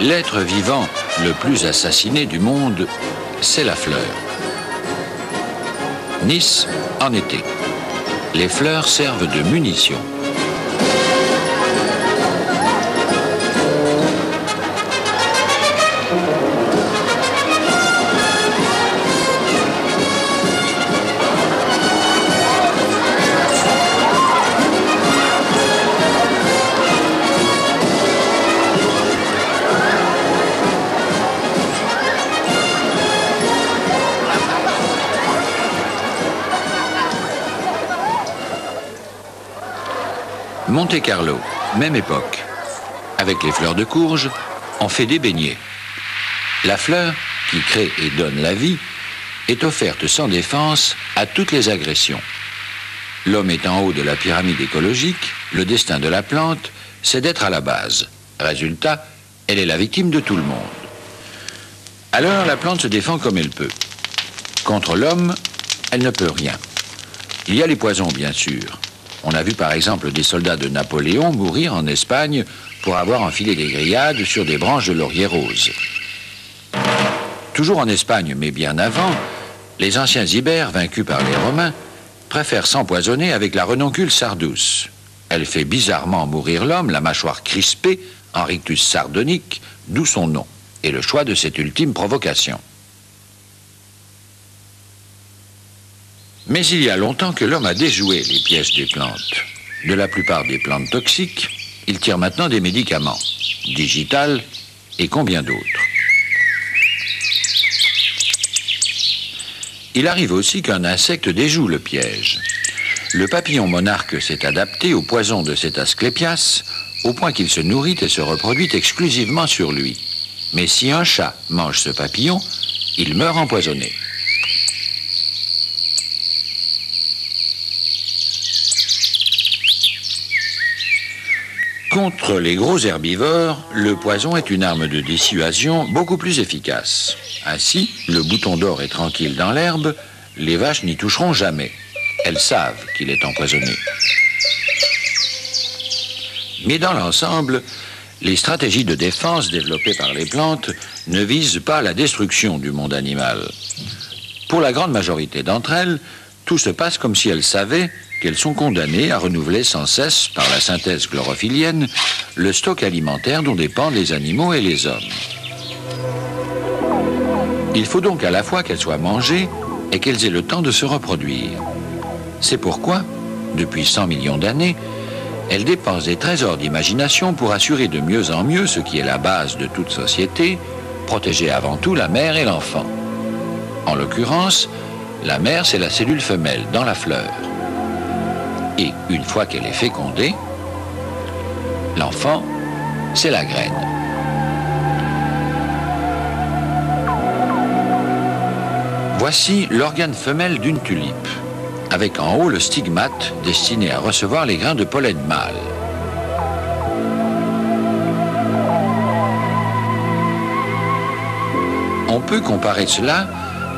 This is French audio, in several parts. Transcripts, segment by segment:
L'être vivant le plus assassiné du monde, c'est la fleur. Nice, en été. Les fleurs servent de munitions. Monte-Carlo, même époque. Avec les fleurs de courge, on fait des beignets. La fleur, qui crée et donne la vie, est offerte sans défense à toutes les agressions. L'homme est en haut de la pyramide écologique, le destin de la plante, c'est d'être à la base. Résultat, elle est la victime de tout le monde. Alors, la plante se défend comme elle peut. Contre l'homme, elle ne peut rien. Il y a les poisons, bien sûr. On a vu par exemple des soldats de Napoléon mourir en Espagne pour avoir enfilé des grillades sur des branches de laurier rose. Toujours en Espagne, mais bien avant, les anciens Ibères, vaincus par les Romains, préfèrent s'empoisonner avec la renoncule sardouce. Elle fait bizarrement mourir l'homme, la mâchoire crispée, en rictus sardonique, d'où son nom, et le choix de cette ultime provocation. Mais il y a longtemps que l'homme a déjoué les pièges des plantes. De la plupart des plantes toxiques, il tire maintenant des médicaments, digital et combien d'autres. Il arrive aussi qu'un insecte déjoue le piège. Le papillon monarque s'est adapté au poison de cet Asclépias, au point qu'il se nourrit et se reproduit exclusivement sur lui. Mais si un chat mange ce papillon, il meurt empoisonné. Contre les gros herbivores, le poison est une arme de dissuasion beaucoup plus efficace. Ainsi, le bouton d'or est tranquille dans l'herbe, les vaches n'y toucheront jamais. Elles savent qu'il est empoisonné. Mais dans l'ensemble, les stratégies de défense développées par les plantes ne visent pas la destruction du monde animal. Pour la grande majorité d'entre elles, tout se passe comme si elles savaient qu'elles sont condamnées à renouveler sans cesse, par la synthèse chlorophyllienne, le stock alimentaire dont dépendent les animaux et les hommes. Il faut donc à la fois qu'elles soient mangées et qu'elles aient le temps de se reproduire. C'est pourquoi, depuis 100 millions d'années, elles dépensent des trésors d'imagination pour assurer de mieux en mieux ce qui est la base de toute société, protéger avant tout la mère et l'enfant. En l'occurrence, la mère, c'est la cellule femelle dans la fleur. Et une fois qu'elle est fécondée, l'enfant, c'est la graine. Voici l'organe femelle d'une tulipe, avec en haut le stigmate destiné à recevoir les grains de pollen mâle. On peut comparer cela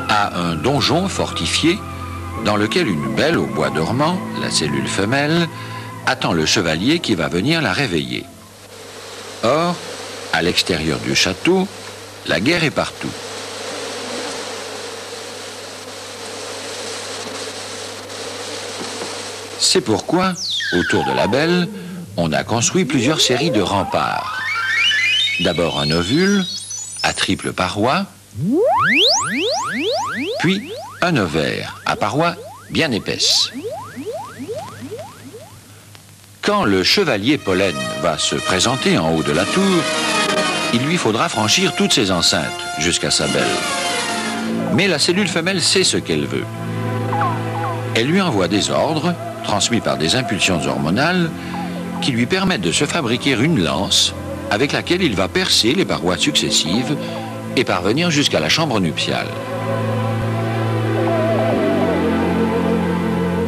à un donjon fortifié dans lequel une belle au bois dormant, la cellule femelle, attend le chevalier qui va venir la réveiller. Or, à l'extérieur du château, la guerre est partout. C'est pourquoi, autour de la belle, on a construit plusieurs séries de remparts. D'abord un ovule, à triple paroi, puis un ovaire, à parois bien épaisses. Quand le chevalier pollen va se présenter en haut de la tour, il lui faudra franchir toutes ses enceintes jusqu'à sa belle. Mais la cellule femelle sait ce qu'elle veut. Elle lui envoie des ordres, transmis par des impulsions hormonales, qui lui permettent de se fabriquer une lance avec laquelle il va percer les parois successives et parvenir jusqu'à la chambre nuptiale.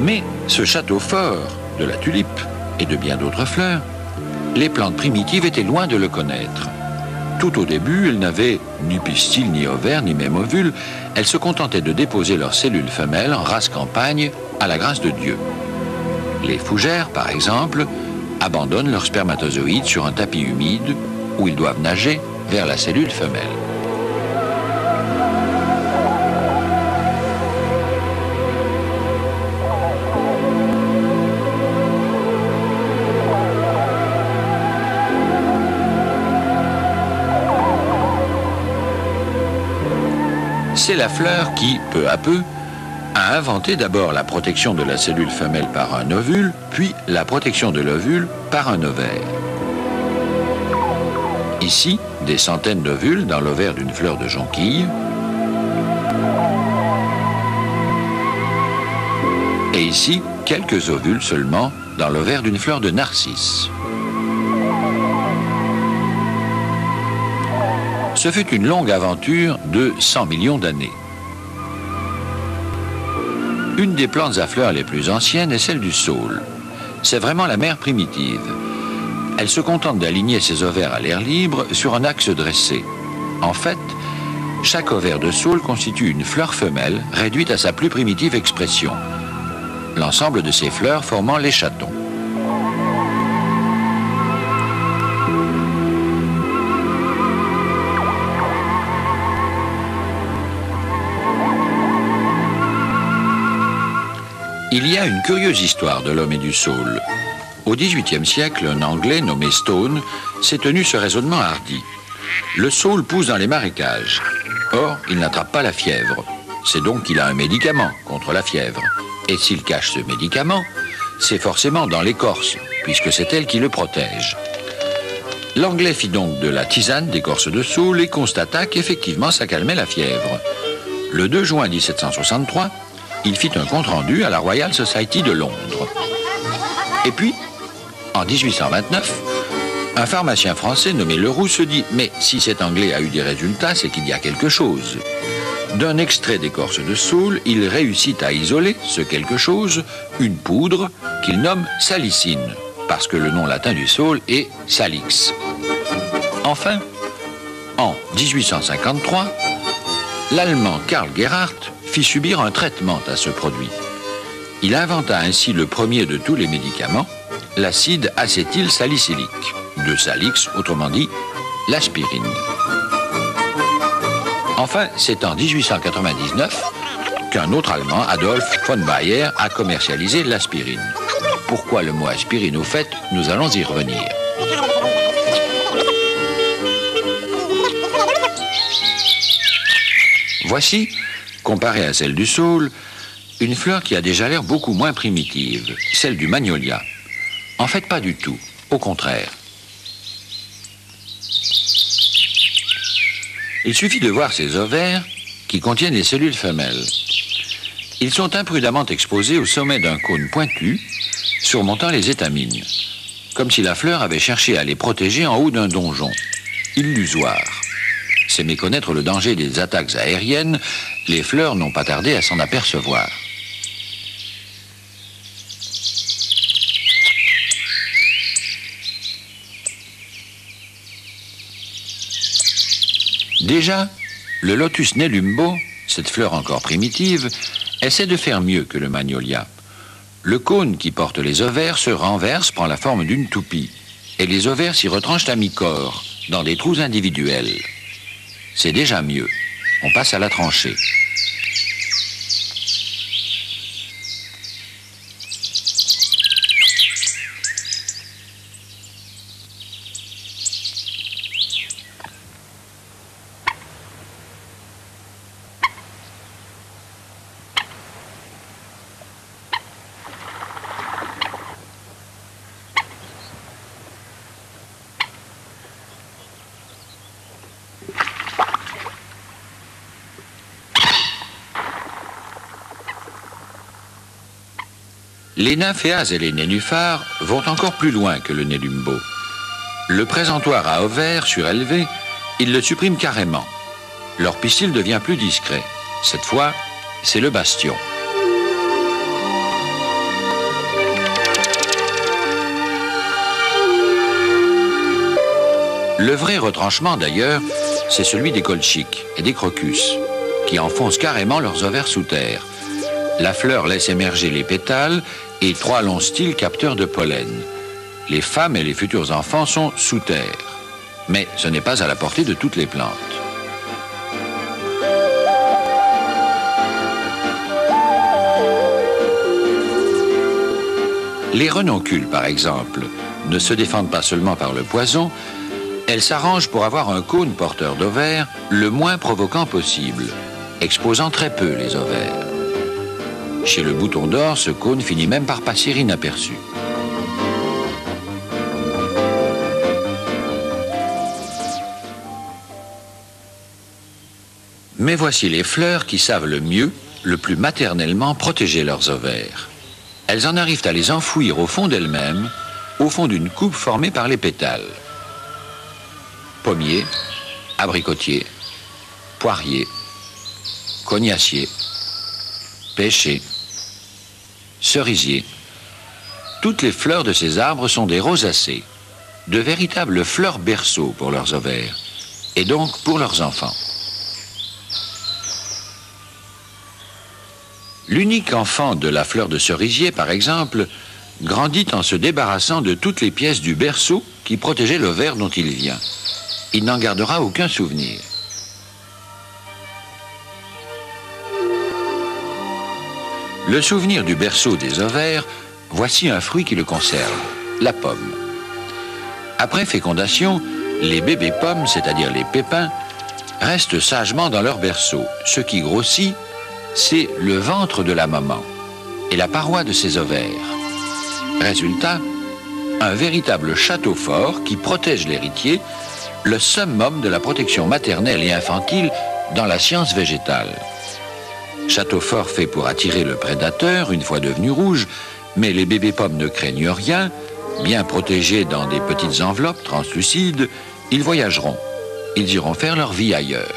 Mais ce château fort de la tulipe et de bien d'autres fleurs, les plantes primitives étaient loin de le connaître. Tout au début, elles n'avaient ni pistil, ni ovaire, ni même ovule. Elles se contentaient de déposer leurs cellules femelles en race campagne à la grâce de Dieu. Les fougères, par exemple, abandonnent leurs spermatozoïdes sur un tapis humide où ils doivent nager vers la cellule femelle. C'est la fleur qui, peu à peu, a inventé d'abord la protection de la cellule femelle par un ovule, puis la protection de l'ovule par un ovaire. Ici, des centaines d'ovules dans l'ovaire d'une fleur de jonquille. Et ici, quelques ovules seulement dans l'ovaire d'une fleur de narcisse. Ce fut une longue aventure de 100 millions d'années. Une des plantes à fleurs les plus anciennes est celle du saule. C'est vraiment la mère primitive. Elle se contente d'aligner ses ovaires à l'air libre sur un axe dressé. En fait, chaque ovaire de saule constitue une fleur femelle réduite à sa plus primitive expression. L'ensemble de ces fleurs formant l'échaton. Il y a une curieuse histoire de l'homme et du saule. Au XVIIIe siècle, un Anglais nommé Stone s'est tenu ce raisonnement hardi. Le saule pousse dans les marécages. Or, il n'attrape pas la fièvre. C'est donc qu'il a un médicament contre la fièvre. Et s'il cache ce médicament, c'est forcément dans l'écorce, puisque c'est elle qui le protège. L'Anglais fit donc de la tisane d'écorce de saule et constata qu'effectivement ça calmait la fièvre. Le 2 juin 1763, il fit un compte-rendu à la Royal Society de Londres. Et puis, en 1829, un pharmacien français nommé Leroux se dit « Mais si cet Anglais a eu des résultats, c'est qu'il y a quelque chose ». D'un extrait d'écorce de saule, il réussit à isoler ce quelque chose, une poudre qu'il nomme salicine, parce que le nom latin du saule est salix. Enfin, en 1853, l'Allemand Karl Gerhardt fit subir un traitement à ce produit. Il inventa ainsi le premier de tous les médicaments, l'acide acétylsalicylique, de salix, autrement dit, l'aspirine. Enfin, c'est en 1899 qu'un autre Allemand, Adolf von Baeyer, a commercialisé l'aspirine. Pourquoi le mot aspirine, au fait, nous allons y revenir. Voici, comparée à celle du saule, une fleur qui a déjà l'air beaucoup moins primitive, celle du magnolia. En fait, pas du tout, au contraire. Il suffit de voir ces ovaires qui contiennent les cellules femelles. Ils sont imprudemment exposés au sommet d'un cône pointu, surmontant les étamines, comme si la fleur avait cherché à les protéger en haut d'un donjon. Illusoire. C'est méconnaître le danger des attaques aériennes, les fleurs n'ont pas tardé à s'en apercevoir. Déjà, le lotus nelumbo, cette fleur encore primitive, essaie de faire mieux que le magnolia. Le cône qui porte les ovaires se renverse, prend la forme d'une toupie, et les ovaires s'y retranchent à mi-corps, dans des trous individuels. C'est déjà mieux. On passe à la tranchée. Les nymphéas et les nénuphars vont encore plus loin que le nélumbo. Le présentoir à ovaires surélevé, ils le suppriment carrément. Leur pistil devient plus discret. Cette fois, c'est le bastion. Le vrai retranchement, d'ailleurs, c'est celui des colchiques et des crocus, qui enfoncent carrément leurs ovaires sous terre. La fleur laisse émerger les pétales et 3 longs styles capteurs de pollen. Les femmes et les futurs enfants sont sous terre. Mais ce n'est pas à la portée de toutes les plantes. Les renoncules, par exemple, ne se défendent pas seulement par le poison, elles s'arrangent pour avoir un cône porteur d'ovaires le moins provoquant possible, exposant très peu les ovaires. Chez le bouton d'or, ce cône finit même par passer inaperçu. Mais voici les fleurs qui savent le mieux, le plus maternellement protéger leurs ovaires. Elles en arrivent à les enfouir au fond d'elles-mêmes, au fond d'une coupe formée par les pétales. Pommier, abricotier, poirier, cognacier, pêcher, cerisier. Toutes les fleurs de ces arbres sont des rosacées, de véritables fleurs berceaux pour leurs ovaires, et donc pour leurs enfants. L'unique enfant de la fleur de cerisier, par exemple, grandit en se débarrassant de toutes les pièces du berceau qui protégeaient l'ovaire dont il vient. Il n'en gardera aucun souvenir. Le souvenir du berceau des ovaires, voici un fruit qui le conserve, la pomme. Après fécondation, les bébés pommes, c'est-à-dire les pépins, restent sagement dans leur berceau. Ce qui grossit, c'est le ventre de la maman et la paroi de ses ovaires. Résultat, un véritable château fort qui protège l'héritier, le summum de la protection maternelle et infantile dans la science végétale. Château fort fait pour attirer le prédateur une fois devenu rouge, mais les bébés pommes ne craignent rien. Bien protégés dans des petites enveloppes translucides, ils voyageront. Ils iront faire leur vie ailleurs.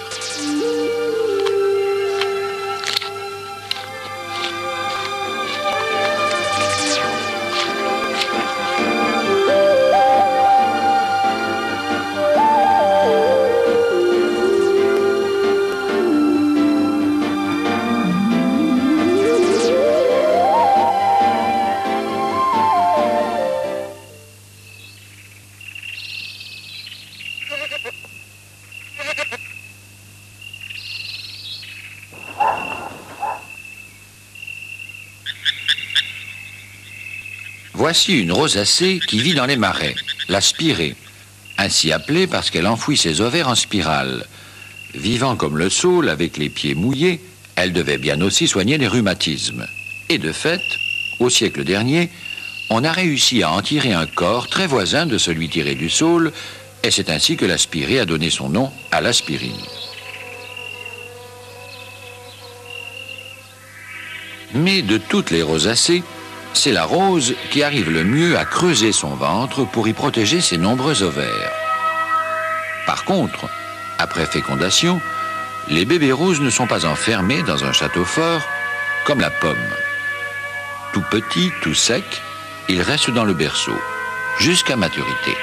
Voici une rosacée qui vit dans les marais, la spirée, ainsi appelée parce qu'elle enfouit ses ovaires en spirale. Vivant comme le saule, avec les pieds mouillés, elle devait bien aussi soigner les rhumatismes. Et de fait, au siècle dernier, on a réussi à en tirer un corps très voisin de celui tiré du saule, et c'est ainsi que la spirée a donné son nom à l'aspirine. Mais de toutes les rosacées, c'est la rose qui arrive le mieux à creuser son ventre pour y protéger ses nombreux ovaires. Par contre, après fécondation, les bébés roses ne sont pas enfermés dans un château fort comme la pomme. Tout petit, tout sec, ils restent dans le berceau, jusqu'à maturité.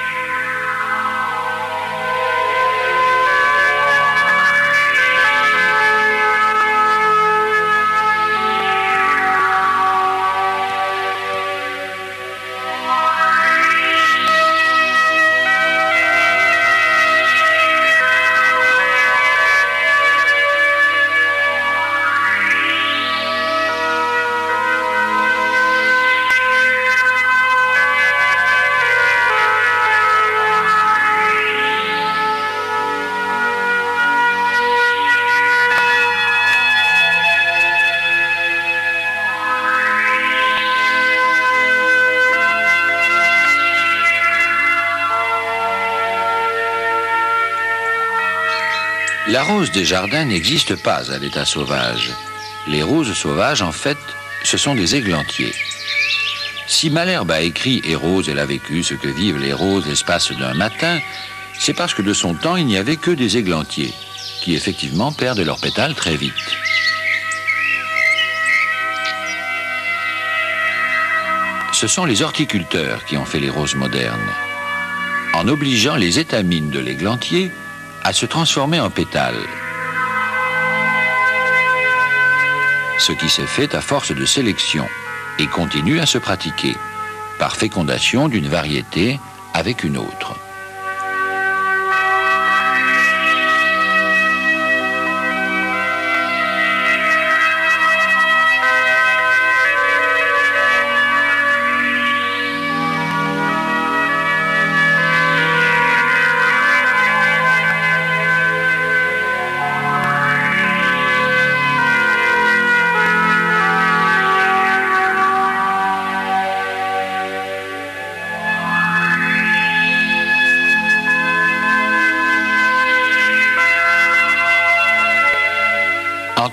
La rose des jardins n'existe pas à l'état sauvage. Les roses sauvages, en fait, ce sont des églantiers. Si Malherbe a écrit « Et rose, elle a vécu ce que vivent les roses l'espace d'un matin », c'est parce que de son temps, il n'y avait que des églantiers, qui effectivement perdent leurs pétales très vite. Ce sont les horticulteurs qui ont fait les roses modernes, en obligeant les étamines de l'églantier à se transformer en pétales. Ce qui s'est fait à force de sélection et continue à se pratiquer par fécondation d'une variété avec une autre.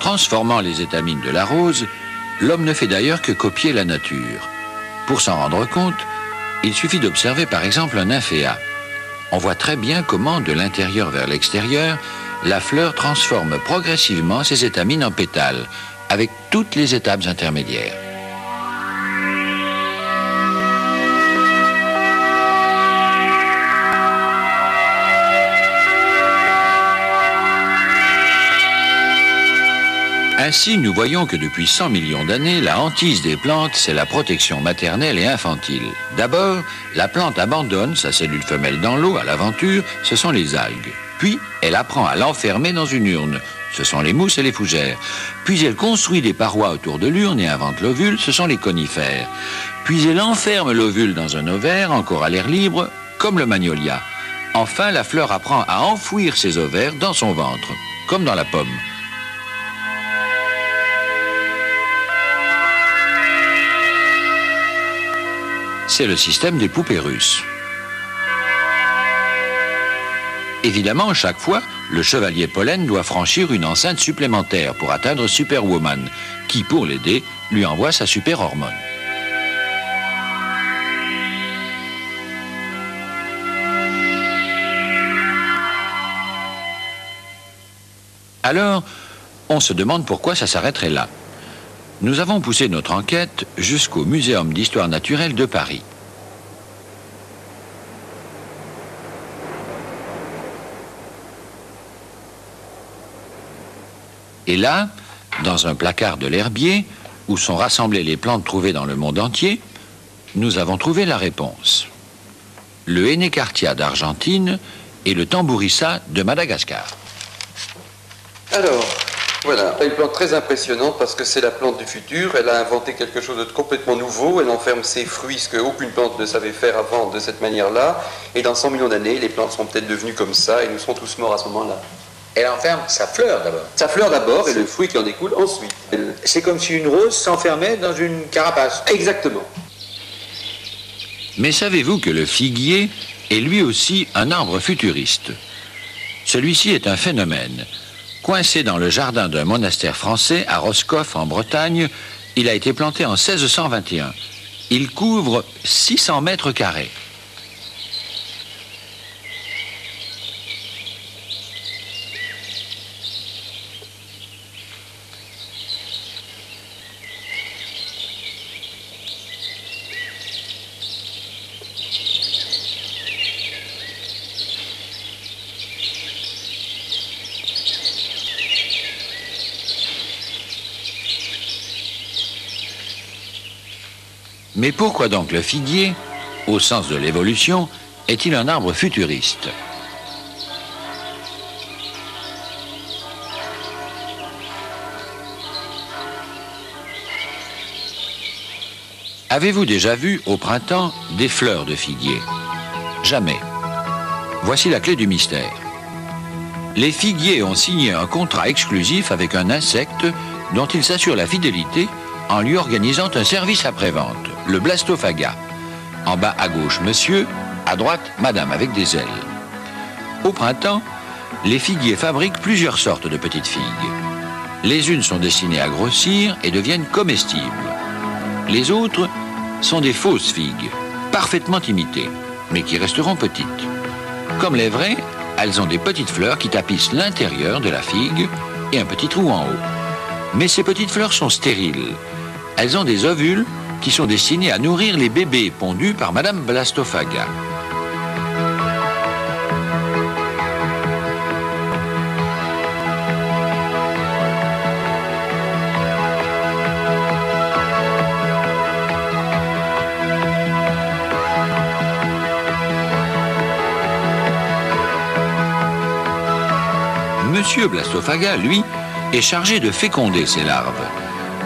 transformant les étamines de la rose, l'homme ne fait d'ailleurs que copier la nature. Pour s'en rendre compte, il suffit d'observer par exemple un nymphéa. On voit très bien comment, de l'intérieur vers l'extérieur, la fleur transforme progressivement ses étamines en pétales, avec toutes les étapes intermédiaires. Ainsi, nous voyons que depuis 100 millions d'années, la hantise des plantes, c'est la protection maternelle et infantile. D'abord, la plante abandonne sa cellule femelle dans l'eau à l'aventure, ce sont les algues. Puis, elle apprend à l'enfermer dans une urne, ce sont les mousses et les fougères. Puis, elle construit des parois autour de l'urne et invente l'ovule, ce sont les conifères. Puis, elle enferme l'ovule dans un ovaire, encore à l'air libre, comme le magnolia. Enfin, la fleur apprend à enfouir ses ovaires dans son ventre, comme dans la pomme. C'est le système des poupées russes. Évidemment, chaque fois, le chevalier Pollen doit franchir une enceinte supplémentaire pour atteindre Superwoman, qui, pour l'aider, lui envoie sa super hormone. Alors, on se demande pourquoi ça s'arrêterait là. Nous avons poussé notre enquête jusqu'au Muséum d'histoire naturelle de Paris. Et là, dans un placard de l'herbier, où sont rassemblées les plantes trouvées dans le monde entier, nous avons trouvé la réponse. Le Henecartia d'Argentine et le Tambourissa de Madagascar. Alors, voilà, une plante très impressionnante parce que c'est la plante du futur. Elle a inventé quelque chose de complètement nouveau. Elle enferme ses fruits, ce qu'aucune plante ne savait faire avant de cette manière-là. Et dans 100 millions d'années, les plantes seront peut-être devenues comme ça et nous serons tous morts à ce moment-là. Elle enferme sa fleur d'abord. Sa fleur d'abord et le fruit qui en découle ensuite. C'est comme si une rose s'enfermait dans une carapace. Exactement. Mais savez-vous que le figuier est lui aussi un arbre futuriste? Celui-ci est un phénomène. Coincé dans le jardin d'un monastère français à Roscoff en Bretagne, il a été planté en 1621. Il couvre 600 mètres carrés. Mais pourquoi donc le figuier, au sens de l'évolution, est-il un arbre futuriste? Avez-vous déjà vu au printemps des fleurs de figuier? Jamais. Voici la clé du mystère. Les figuiers ont signé un contrat exclusif avec un insecte dont ils s'assurent la fidélité en lui organisant un service après-vente, le blastophaga. En bas à gauche, monsieur, à droite, madame, avec des ailes. Au printemps, les figuiers fabriquent plusieurs sortes de petites figues. Les unes sont destinées à grossir et deviennent comestibles. Les autres sont des fausses figues, parfaitement imitées, mais qui resteront petites. Comme les vraies, elles ont des petites fleurs qui tapissent l'intérieur de la figue et un petit trou en haut. Mais ces petites fleurs sont stériles. Elles ont des ovules qui sont destinés à nourrir les bébés pondus par Madame Blastophaga. Monsieur Blastophaga, lui, est chargé de féconder ses larves.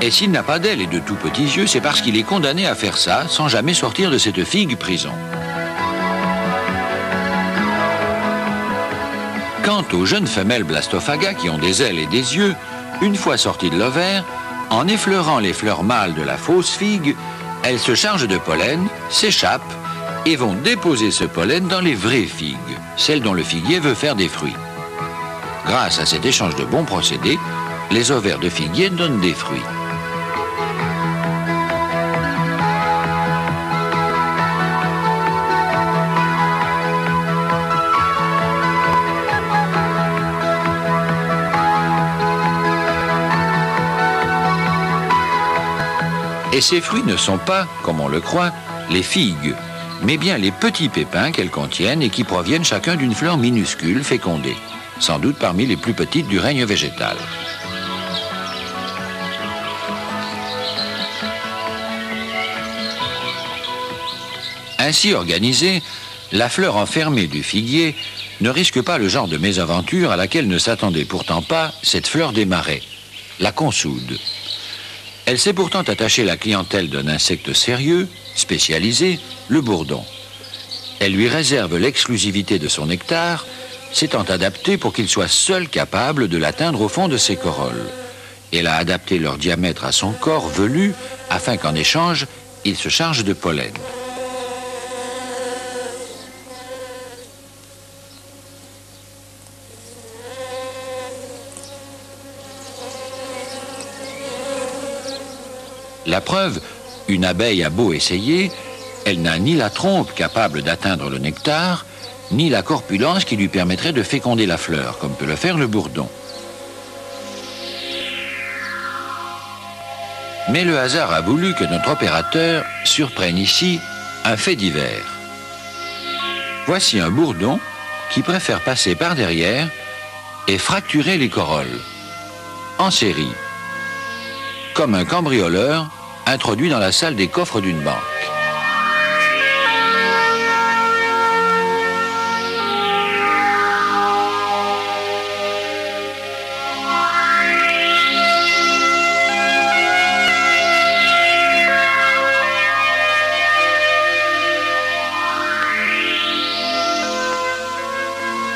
Et s'il n'a pas d'ailes et de tout petits yeux, c'est parce qu'il est condamné à faire ça sans jamais sortir de cette figue prison. Quant aux jeunes femelles Blastophaga qui ont des ailes et des yeux, une fois sorties de l'ovaire, en effleurant les fleurs mâles de la fausse figue, elles se chargent de pollen, s'échappent et vont déposer ce pollen dans les vraies figues, celles dont le figuier veut faire des fruits. Grâce à cet échange de bons procédés, les ovaires de figuier donnent des fruits. Et ces fruits ne sont pas, comme on le croit, les figues, mais bien les petits pépins qu'elles contiennent et qui proviennent chacun d'une fleur minuscule fécondée, sans doute parmi les plus petites du règne végétal. Ainsi organisée, la fleur enfermée du figuier ne risque pas le genre de mésaventure à laquelle ne s'attendait pourtant pas cette fleur des marais, la consoude. Elle sait pourtant attacher la clientèle d'un insecte sérieux, spécialisé, le bourdon. Elle lui réserve l'exclusivité de son nectar, s'étant adaptée pour qu'il soit seul capable de l'atteindre au fond de ses corolles. Elle a adapté leur diamètre à son corps velu afin qu'en échange, il se charge de pollen. La preuve, une abeille a beau essayer, elle n'a ni la trompe capable d'atteindre le nectar, ni la corpulence qui lui permettrait de féconder la fleur, comme peut le faire le bourdon. Mais le hasard a voulu que notre opérateur surprenne ici un fait divers. Voici un bourdon qui préfère passer par derrière et fracturer les corolles, en série, comme un cambrioleur introduit dans la salle des coffres d'une banque.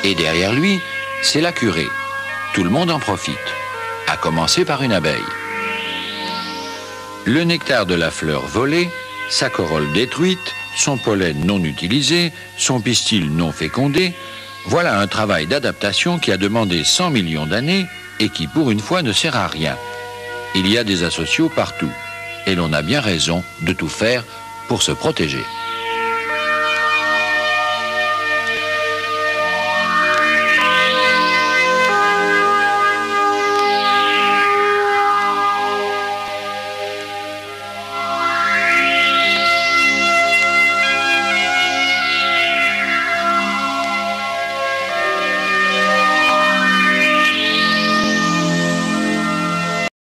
Et derrière lui, c'est la curée. Tout le monde en profite, à commencer par une abeille. Le nectar de la fleur volé, sa corolle détruite, son pollen non utilisé, son pistil non fécondé, voilà un travail d'adaptation qui a demandé 100 millions d'années et qui pour une fois ne sert à rien. Il y a des asociaux partout et l'on a bien raison de tout faire pour se protéger.